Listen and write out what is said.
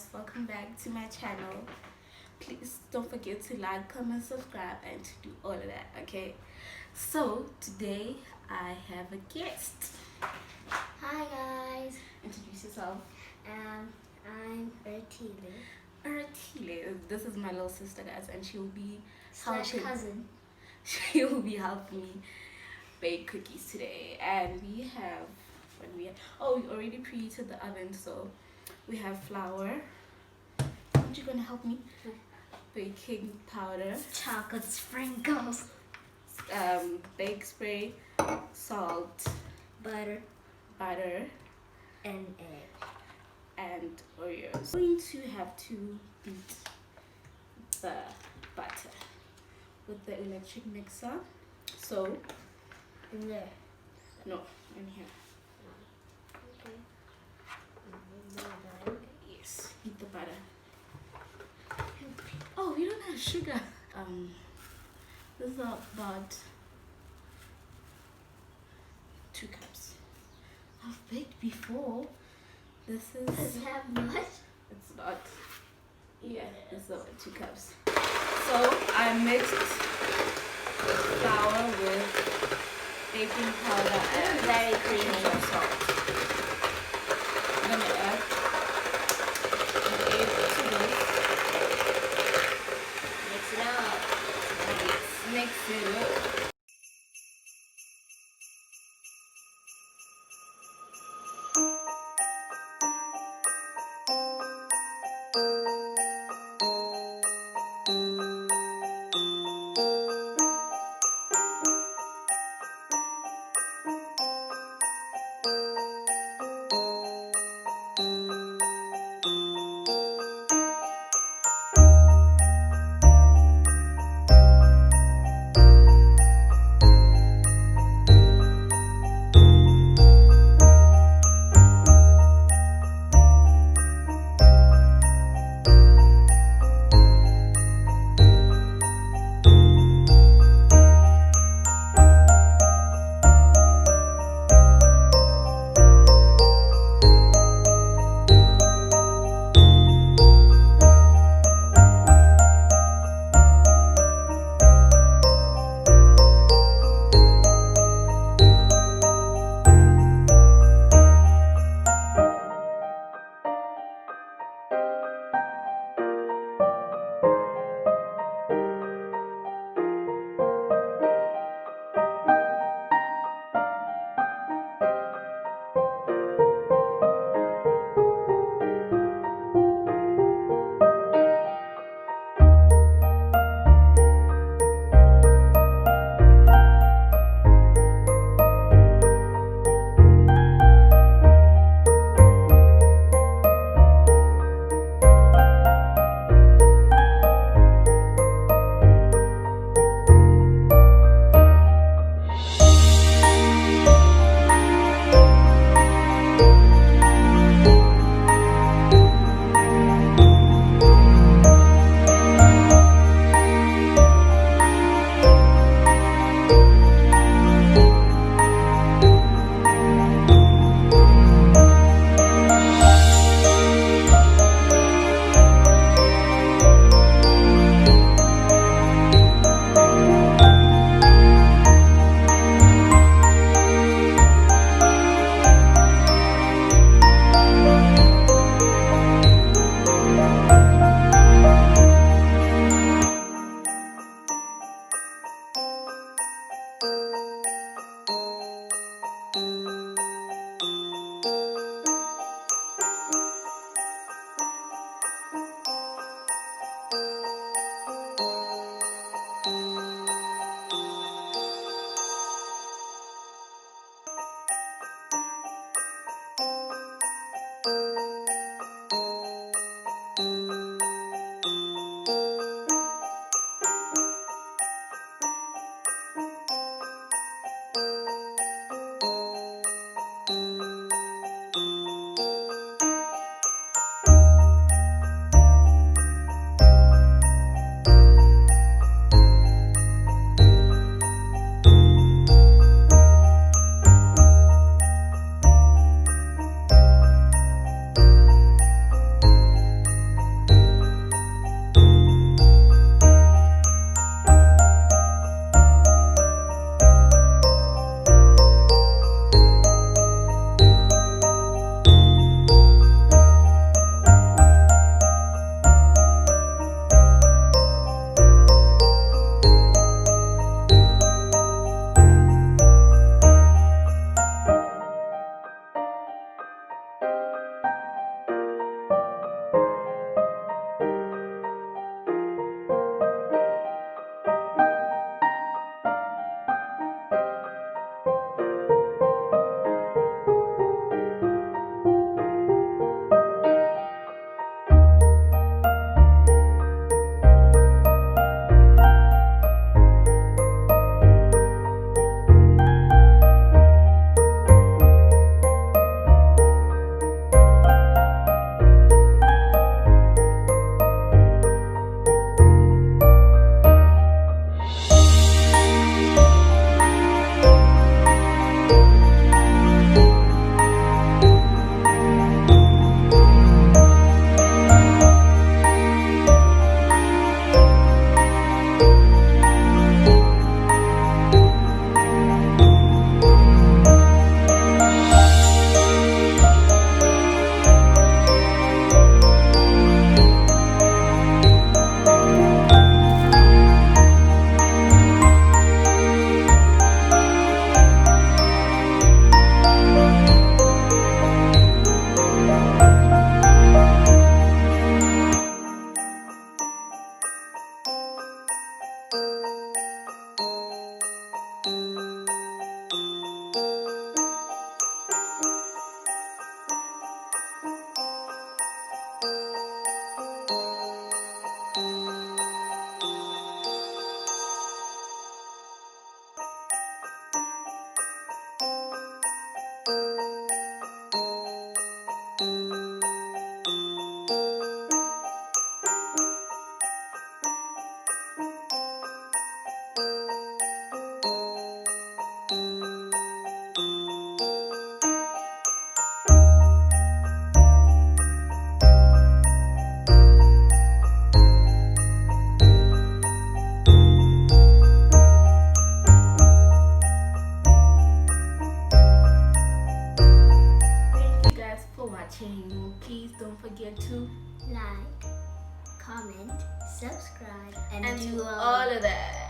guys, welcome back to my channel. Please don't forget to like, comment, subscribe, and to do all of that. Okay, so today I have a guest. Hi guys, Introduce yourself. I'm Ertile. Artile, this is my little sister, guys, and she'll be Slash cousin. She will be helping me bake cookies today. And we have we already preheated the oven, so we have flour. Aren't you gonna help me? Baking powder, Chocolate sprinkles. bake spray, salt, Butter. And egg. And Oreos. I'm going to have to beat the butter with the electric mixer. So In there. no, in here. Okay. Yes, heat the butter. Oh, we don't have sugar. This is about 2 cups. I've baked before. This is. Does it have much? It's about. Yeah, this is about 2 cups. So I mixed flour with baking powder and Very a creamy. pinch of salt. I'm gonna add an egg to this. Mix it up. Mix it up. Please don't forget to Like, comment, subscribe, and do all of that.